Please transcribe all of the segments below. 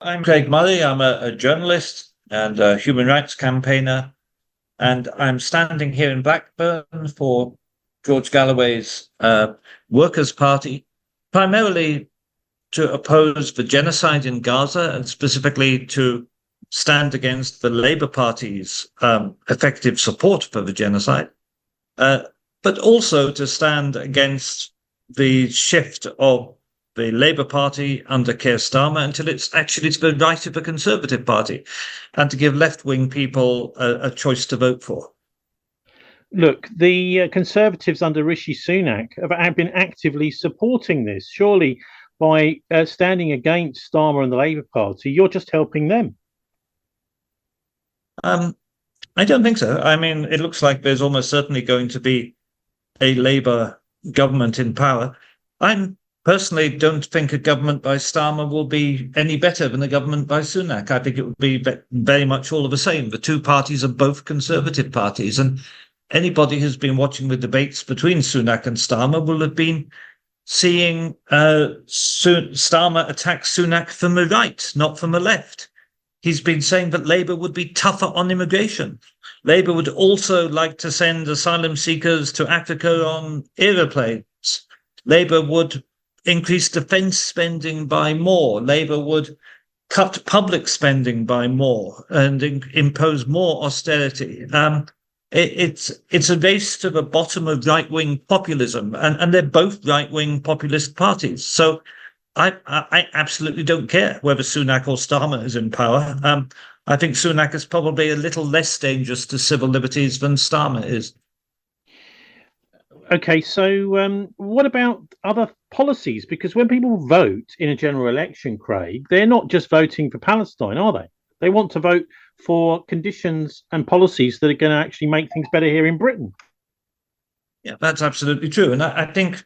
I'm Craig Murray. I'm a journalist and a human rights campaigner, and I'm standing here in Blackburn for George Galloway's Workers' Party, primarily to oppose the genocide in Gaza and specifically to stand against the Labour Party's effective support for the genocide, uh, but also to stand against the shift of the Labour Party under Keir Starmer until it's actually to the right of the Conservative Party, and to give left-wing people a choice to vote for. Look, the Conservatives under Rishi Sunak have been actively supporting this. Surely, by standing against Starmer and the Labour Party, you're just helping them. I don't think so. I mean, it looks like there's almost certainly going to be a Labour government in power. I personally don't think a government by Starmer will be any better than a government by Sunak. I think it would be very much all of the same. The two parties are both Conservative parties, and anybody who's been watching the debates between Sunak and Starmer will have been seeing Starmer attack Sunak from the right, not from the left. He's been saying that Labour would be tougher on immigration. Labour would also like to send asylum seekers to Africa on aeroplanes. Labour would increase defence spending by more. Labour would cut public spending by more and impose more austerity. It's a race to the bottom of right-wing populism, and they're both right-wing populist parties. So I absolutely don't care whether Sunak or Starmer is in power. I think Sunak is probably a little less dangerous to civil liberties than Starmer is. Okay, so what about other policies? Because when people vote in a general election, Craig, they're not just voting for Palestine, are they? They want to vote for conditions and policies that are going to actually make things better here in Britain. Yeah, that's absolutely true. And I think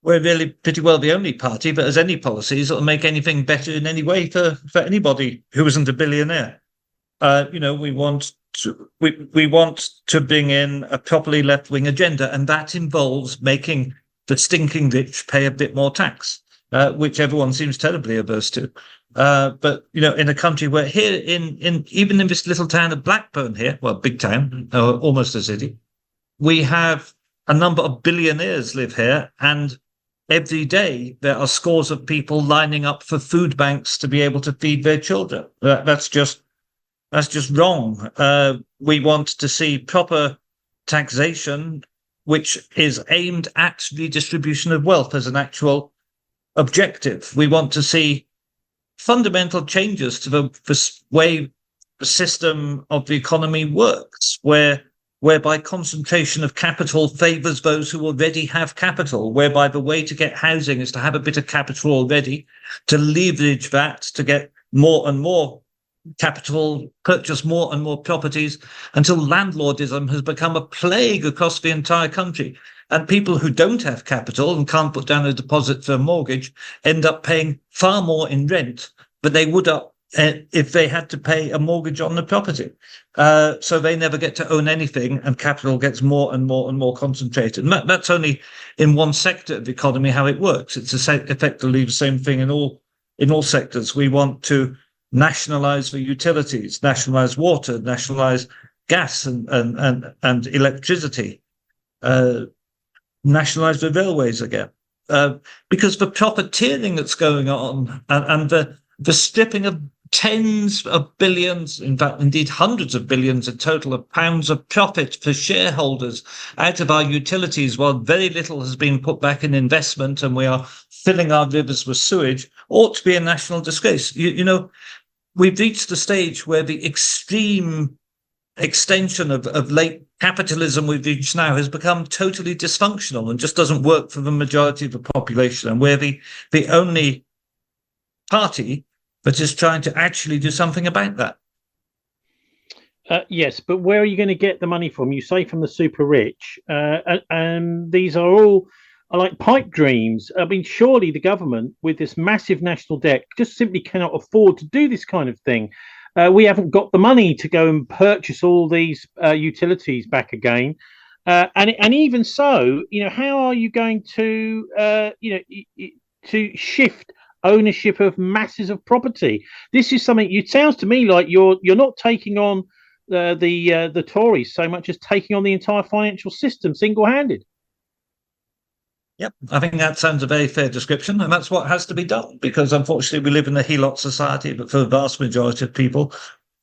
we're really pretty well the only party that has any policies that will make anything better in any way for anybody who isn't a billionaire. We want to bring in a properly left-wing agenda, and that involves making the stinking rich pay a bit more tax, which everyone seems terribly averse to. But in a country where here even in this little town of Blackburn here, well, big town, almost a city, we have a number of billionaires live here, and every day there are scores of people lining up for food banks to be able to feed their children. That's just wrong. We want to see proper taxation, which is aimed at redistribution of wealth as an actual objective. We want to see fundamental changes to the way the system of the economy works, whereby concentration of capital favors those who already have capital, whereby the way to get housing is to have a bit of capital already, to leverage that, to get more and more capital, purchase more and more properties, until landlordism has become a plague across the entire country. And people who don't have capital and can't put down a deposit for a mortgage end up paying far more in rent than they would if they had to pay a mortgage on the property. So they never get to own anything, and capital gets more and more and more concentrated. And that's only in one sector of the economy how it works. It's effectively the same thing in all sectors. We want to nationalize the utilities, nationalize water, nationalize gas and electricity, nationalize the railways again, because the profiteering that's going on and the stripping of tens of billions, in fact, indeed hundreds of billions in total of pounds of profit for shareholders out of our utilities, while very little has been put back in investment and we are filling our rivers with sewage, ought to be a national disgrace. We've reached the stage where the extreme extension of late capitalism we've reached now has become totally dysfunctional and just doesn't work for the majority of the population. And we're the only party that is trying to actually do something about that. Yes, but where are you going to get the money from? You say from the super rich, and these are all like pipe dreams. I mean, surely the government, with this massive national debt, just simply cannot afford to do this kind of thing. We haven't got the money to go and purchase all these utilities back again. And even so, how are you going to, to shift ownership of masses of property. This is something. It sounds to me like you're not taking on the Tories so much as taking on the entire financial system single-handed. Yep, I think that sounds a very fair description, and that's what has to be done, because unfortunately we live in a HELOC society that for the vast majority of people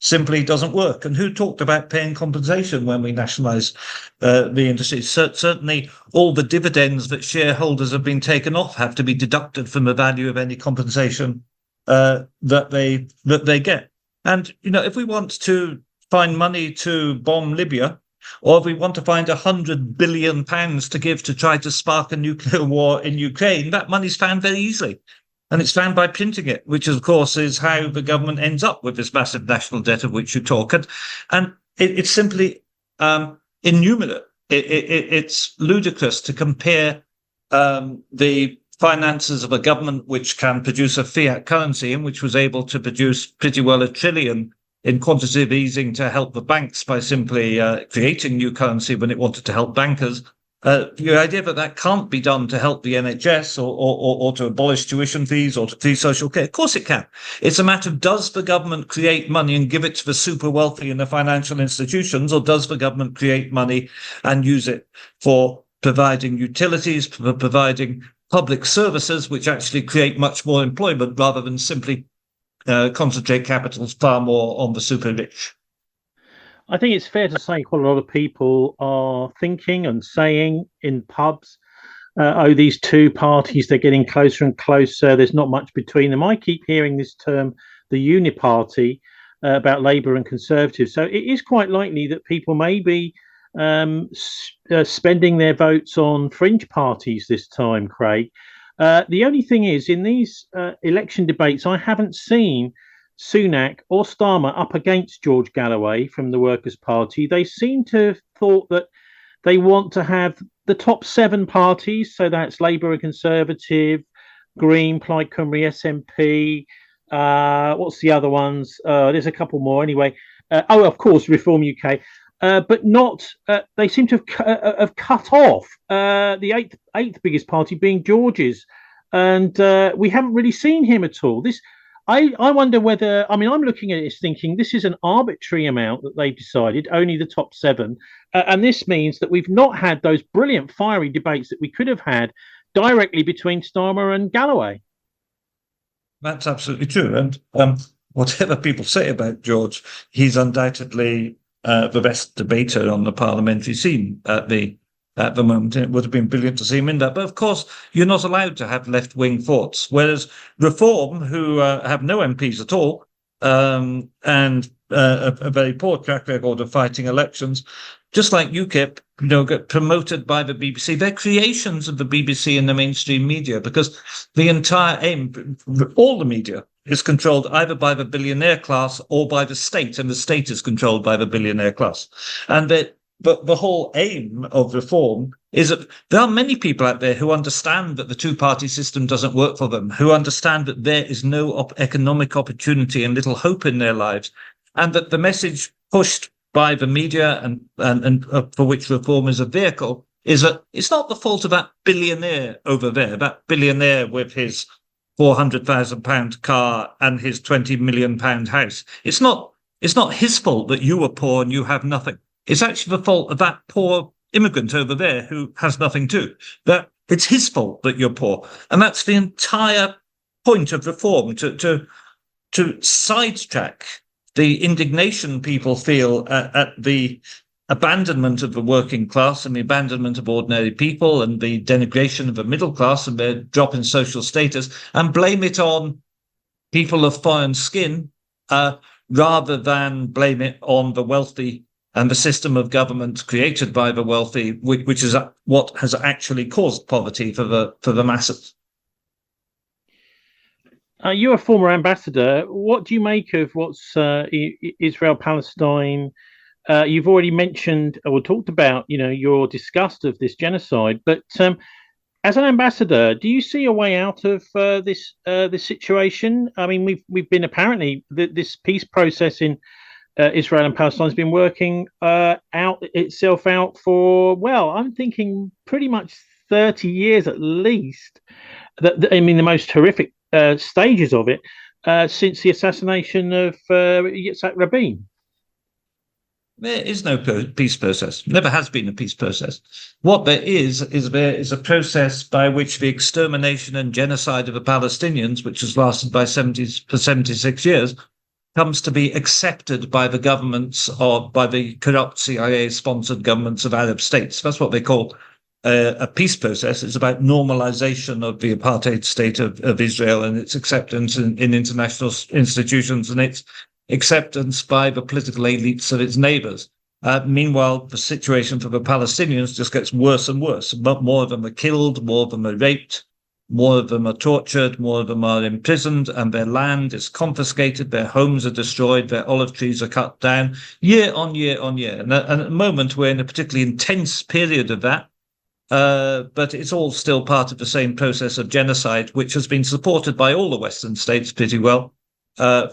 simply doesn't work. And who talked about paying compensation when we nationalised the industry? Certainly all the dividends that shareholders have been taken off have to be deducted from the value of any compensation that they get. And, if we want to find money to bomb Libya, or if we want to find £100 billion to give to try to spark a nuclear war in Ukraine, that money's found very easily. And it's found by printing it, which, of course, is how the government ends up with this massive national debt of which you talk. And it's simply innumerable. It's ludicrous to compare the finances of a government which can produce a fiat currency and which was able to produce pretty well $1 trillion in quantitative easing to help the banks by simply creating new currency when it wanted to help bankers. The idea that can't be done to help the NHS or to abolish tuition fees or to free social care. Of course it can. It's a matter of, does the government create money and give it to the super wealthy in the financial institutions, or does the government create money and use it for providing utilities, for providing public services, which actually create much more employment rather than simply concentrate capitals far more on the super rich? I think it's fair to say quite a lot of people are thinking and saying in pubs, these two parties, they're getting closer and closer. There's not much between them. I keep hearing this term, the uniparty, about Labour and Conservatives. So it is quite likely that people may be spending their votes on fringe parties this time, Craig. The only thing is, in these election debates, I haven't seen Sunak or Starmer up against George Galloway from the Workers' Party. They seem to have thought that they want to have the top 7 parties, so that's Labour and Conservative, Green, Plaid Cymru, SNP. What's the other ones? There's a couple more anyway. Of course, Reform UK. But not. They seem to have cut off the eighth biggest party being George's, and we haven't really seen him at all. I wonder whether. I mean, I'm looking at it thinking this is an arbitrary amount that they've decided, only the top 7, and this means that we've not had those brilliant fiery debates that we could have had directly between Starmer and Galloway. That's absolutely true, and whatever people say about George, he's undoubtedly the best debater on the parliamentary scene at the moment. It would have been brilliant to see him in that. But of course, you're not allowed to have left-wing thoughts. Whereas Reform, who have no MPs at all, and a very poor track record of fighting elections, just like UKIP, get promoted by the BBC. They're creations of the BBC and the mainstream media, because the entire aim, all the media, is controlled either by the billionaire class or by the state, and the state is controlled by the billionaire class. And but the whole aim of Reform is that there are many people out there who understand that the two-party system doesn't work for them, who understand that there is no economic opportunity and little hope in their lives, and that the message pushed by the media and for which Reform is a vehicle is that it's not the fault of that billionaire over there, that billionaire with his £400,000 car and his £20 million house. It's not his fault that you are poor and you have nothing. It's actually the fault of that poor immigrant over there who has nothing too. That it's his fault that you're poor. And that's the entire point of Reform, to sidetrack the indignation people feel at the abandonment of the working class and the abandonment of ordinary people and the denigration of the middle class and their drop in social status, and blame it on people of foreign skin rather than blame it on the wealthy and the system of government created by the wealthy, which is what has actually caused poverty for the masses. You're a former ambassador. What do you make of what's Israel-Palestine? You've already mentioned or talked about, your disgust of this genocide. But as an ambassador, do you see a way out of this situation? I mean, we've been apparently this peace process in Israel and Palestine has been working itself out for, well, I'm thinking pretty much 30 years at least. The most horrific stages of it since the assassination of Yitzhak Rabin. There is no peace process. Never has been a peace process. What there is a process by which the extermination and genocide of the Palestinians, which has lasted for 76 years, comes to be accepted by the governments or by the corrupt CIA-sponsored governments of Arab states. That's what they call a peace process. It's about normalization of the apartheid state of Israel and its acceptance in international institutions and its acceptance by the political elites of its neighbors. Meanwhile, the situation for the Palestinians just gets worse and worse. But more of them are killed, more of them are raped, more of them are tortured, more of them are imprisoned, and their land is confiscated, their homes are destroyed, their olive trees are cut down, year on year on year. And at the moment, we're in a particularly intense period of that. But it's all still part of the same process of genocide, which has been supported by all the Western states pretty well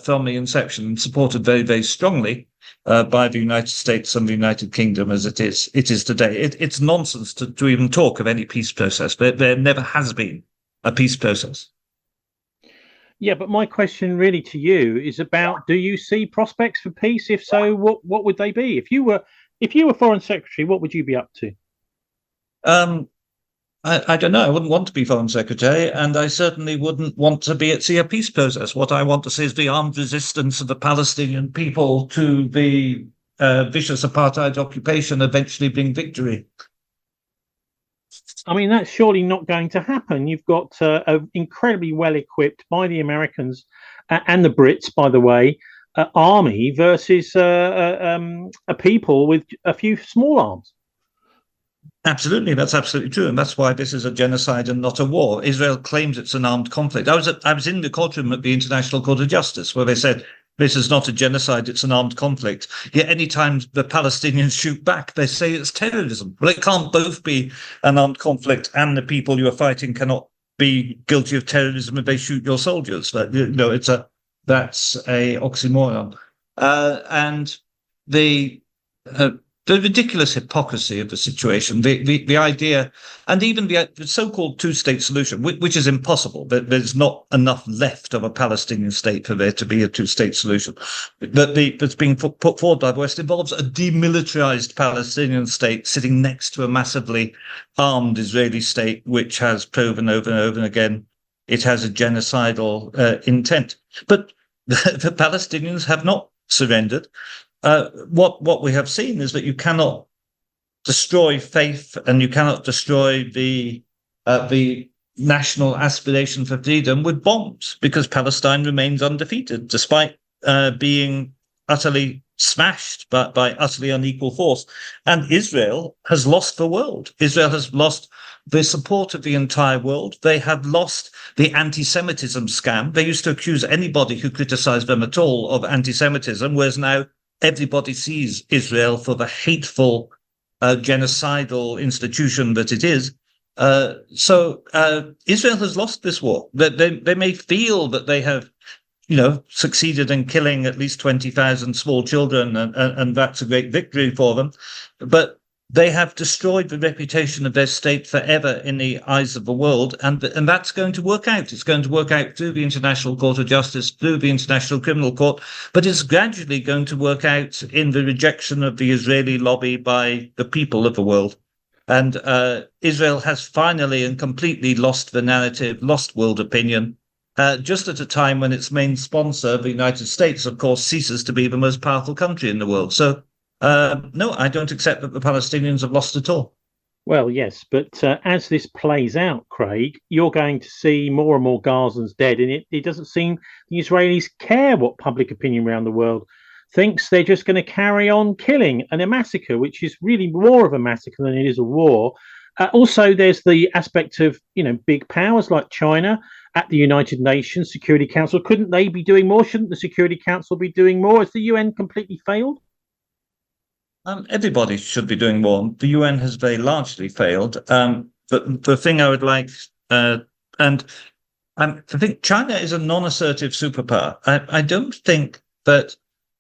from the inception, and supported very, very strongly by the United States and the United Kingdom as it is today. It's nonsense to even talk of any peace process. There never has been a peace process. Yeah, but my question really to you is about: do you see prospects for peace? If so, what would they be? If you were Foreign Secretary, what would you be up to? I don't know. I wouldn't want to be Foreign Secretary, and I certainly wouldn't want to see a peace process. What I want to see is the armed resistance of the Palestinian people to the vicious apartheid occupation eventually bring victory. I mean, that's surely not going to happen. You've got an incredibly well-equipped, by the Americans and the Brits, by the way, army versus a people with a few small arms. Absolutely, that's absolutely true, and that's why this is a genocide and not a war. Israel claims it's an armed conflict. I was in the courtroom at the International Court of Justice where they said this is not a genocide, it's an armed conflict. Yet any time the Palestinians shoot back, they say it's terrorism. Well, it can't both be an armed conflict and the people you are fighting cannot be guilty of terrorism if they shoot your soldiers. But, that's a oxymoron. And the ridiculous hypocrisy of the situation, the idea, and even the so-called two-state solution, which is impossible. There's not enough left of a Palestinian state for there to be a two-state solution. That's being put forward by the West involves a demilitarized Palestinian state sitting next to a massively armed Israeli state, which has proven over and over again it has a genocidal intent. But the Palestinians have not surrendered. What we have seen is that you cannot destroy faith and you cannot destroy the national aspiration for freedom with bombs, because Palestine remains undefeated despite being utterly smashed by utterly unequal force. And Israel has lost the world. Israel has lost the support of the entire world. They have lost the anti-Semitism scam. They used to accuse anybody who criticized them at all of anti-Semitism, whereas now everybody sees Israel for the hateful, genocidal institution that it is. So Israel has lost this war. They may feel that they have, succeeded in killing at least 20,000 small children, and that's a great victory for them. But they have destroyed the reputation of their state forever in the eyes of the world, and that's going to work out. It's going to work out through the International Court of Justice, through the International Criminal Court, but it's gradually going to work out in the rejection of the Israeli lobby by the people of the world. And Israel has finally and completely lost the narrative, lost world opinion, just at a time when its main sponsor, the United States, of course, ceases to be the most powerful country in the world. So no, I don't accept that the Palestinians have lost at all. Well, yes, but as this plays out, Craig, you're going to see more and more Gazans dead, and it doesn't seem the Israelis care what public opinion around the world thinks. They're just going to carry on killing, and a massacre, which is really more of a massacre than it is a war. Also, there's the aspect of, big powers like China at the United Nations Security Council. Couldn't they be doing more? Shouldn't the Security Council be doing more? Has the UN completely failed? Everybody should be doing more. The UN has very largely failed. But the thing I would like, I think China is a non-assertive superpower. I don't think that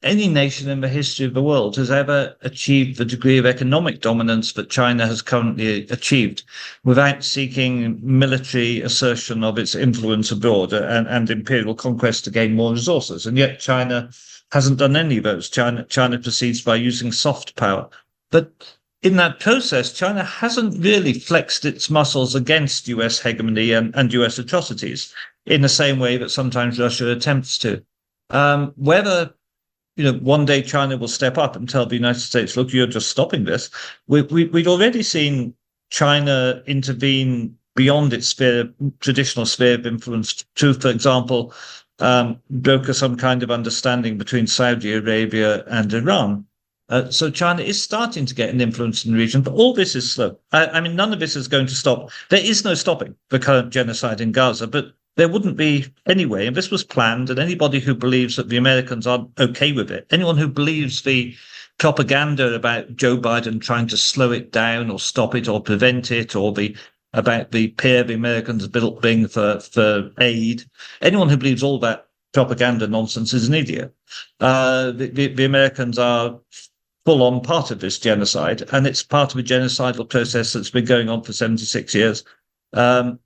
any nation in the history of the world has ever achieved the degree of economic dominance that China has currently achieved without seeking military assertion of its influence abroad and imperial conquest to gain more resources. And yet China hasn't done any of those. China proceeds by using soft power. But in that process, China hasn't really flexed its muscles against US hegemony and US atrocities in the same way that sometimes Russia attempts to. Whether one day China will step up and tell the United States, look, you're just stopping this. We'd already seen China intervene beyond its traditional sphere of influence to, for example, broker some kind of understanding between Saudi Arabia and Iran. So China is starting to get an influence in the region, but all this is slow. I mean, none of this is going to stop. There is no stopping the current genocide in Gaza, but there wouldn't be anyway. And this was planned. And anybody who believes that the Americans are okay with it, anyone who believes the propaganda about Joe Biden trying to slow it down or stop it or prevent it, or about the pair the Americans built being for aid, anyone who believes all that propaganda nonsense is an idiot. The Americans are full-on part of this genocide, and it's part of a genocidal process that's been going on for 76 years. And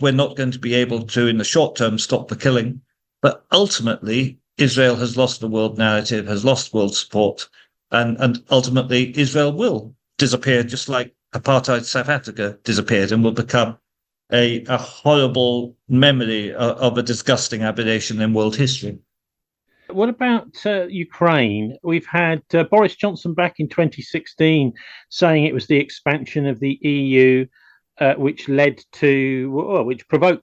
we're not going to be able to, in the short term, stop the killing. But ultimately, Israel has lost the world narrative, has lost world support, and ultimately Israel will disappear, just like apartheid South Africa disappeared, and will become a horrible memory of a disgusting aberration in world history. What about Ukraine? We've had Boris Johnson back in 2016 saying it was the expansion of the EU which provoked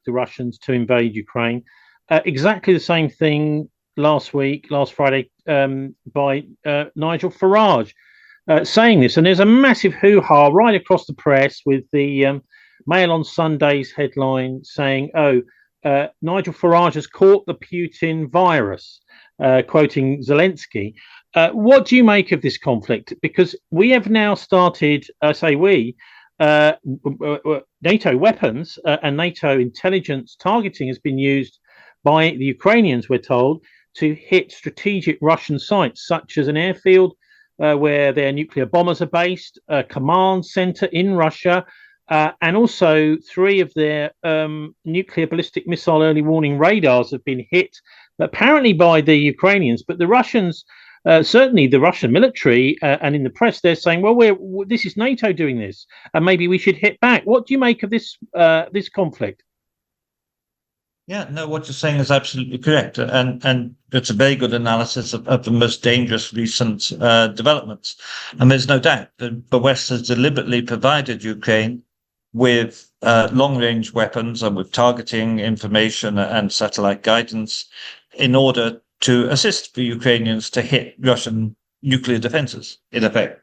the Russians to invade Ukraine. Exactly the same thing last Friday, by Nigel Farage saying this. And there's a massive hoo-ha right across the press with the Mail on Sunday's headline saying, Nigel Farage has caught the Putin virus, quoting Zelensky. What do you make of this conflict? Because we have now started, NATO weapons and NATO intelligence targeting has been used by the Ukrainians, we're told, to hit strategic Russian sites, such as an airfield where their nuclear bombers are based, a command center in Russia, and also 3 of their nuclear ballistic missile early warning radars have been hit, apparently by the Ukrainians. But the Russians, certainly the Russian military and in the press, they're saying, well, this is NATO doing this, and maybe we should hit back. What do you make of this conflict? Yeah, no, what you're saying is absolutely correct. And it's a very good analysis of the most dangerous recent developments. And there's no doubt that the West has deliberately provided Ukraine with long-range weapons and with targeting information and satellite guidance in order to assist the Ukrainians to hit Russian nuclear defenses, in effect,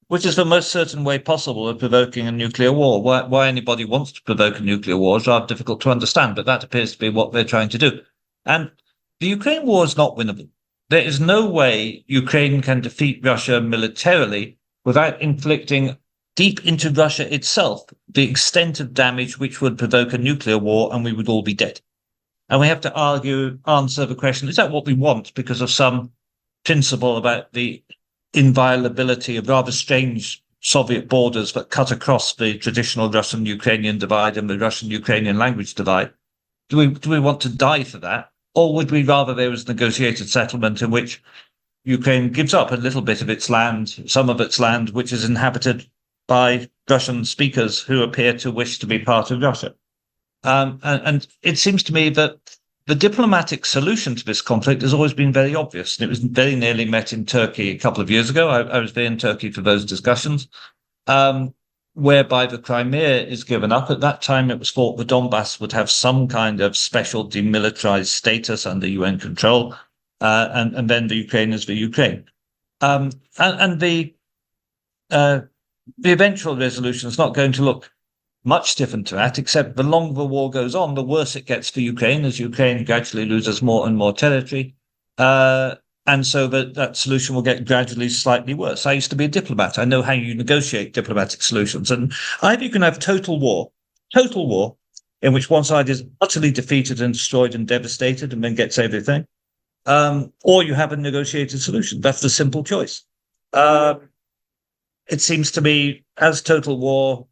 which is the most certain way possible of provoking a nuclear war. Why anybody wants to provoke a nuclear war is rather difficult to understand, but that appears to be what they're trying to do. And the Ukraine war is not winnable. There is no way Ukraine can defeat Russia militarily without inflicting deep into Russia itself the extent of damage which would provoke a nuclear war, and we would all be dead. And we have to answer the question, is that what we want because of some principle about the inviolability of rather strange Soviet borders that cut across the traditional Russian-Ukrainian divide and the Russian-Ukrainian language divide? Do we want to die for that? Or would we rather there was a negotiated settlement in which Ukraine gives up a little bit of its land, some of its land, which is inhabited by Russian speakers who appear to wish to be part of Russia? And it seems to me that the diplomatic solution to this conflict has always been very obvious. And it was very nearly met in Turkey a couple of years ago. I was there in Turkey for those discussions, whereby the Crimea is given up. At that time, it was thought the Donbass would have some kind of special demilitarized status under UN control, and then the Ukraine is the Ukraine. And the eventual resolution is not going to look much different to that, except the longer the war goes on, the worse it gets for Ukraine, as Ukraine gradually loses more and more territory. And so that solution will get gradually slightly worse. I used to be a diplomat. I know how you negotiate diplomatic solutions. And either you can have total war, in which one side is utterly defeated and destroyed and devastated and then gets everything, or you have a negotiated solution. That's the simple choice. It seems to me, as total war,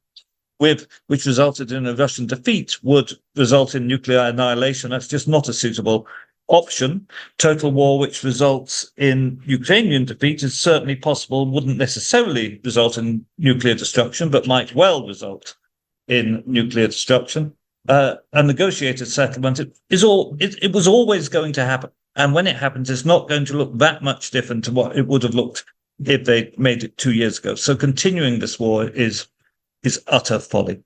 which resulted in a Russian defeat, would result in nuclear annihilation. That's just not a suitable option. Total war, which results in Ukrainian defeat, is certainly possible, wouldn't necessarily result in nuclear destruction, but might well result in nuclear destruction. A negotiated settlement, it was always going to happen. And when it happens, it's not going to look that much different to what it would have looked if they made it 2 years ago. So continuing this war is utter folly.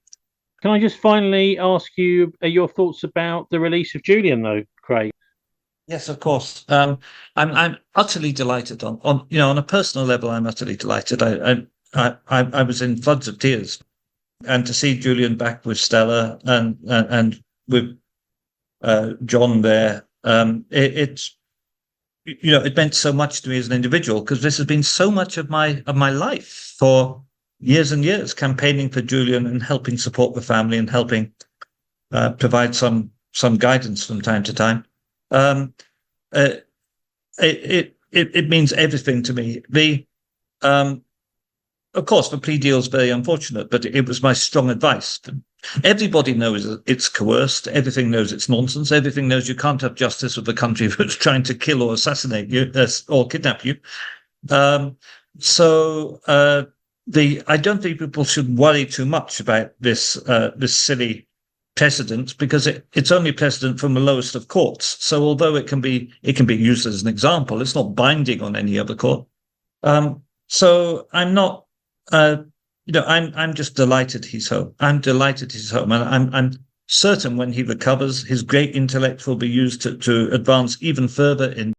Can I just finally ask you your thoughts about the release of Julian, though, Craig? Yes, of course. I'm utterly delighted on a personal level. I'm utterly delighted. I was in floods of tears, and to see Julian back with Stella and with John there, it meant so much to me as an individual, because this has been so much of my life for years and years, campaigning for Julian and helping support the family and helping provide some guidance from time to time. It means everything to me. Of course, the plea deal is very unfortunate, but it was my strong advice. Everybody knows it's coerced. Everything knows it's nonsense. Everything knows you can't have justice with a country that's trying to kill or assassinate you or kidnap you. I don't think people should worry too much about this silly precedent, because it's only precedent from the lowest of courts. So although it can be used as an example, it's not binding on any other court. So I'm not. I'm just delighted he's home. I'm delighted he's home, and I'm certain when he recovers, his great intellect will be used to advance even further in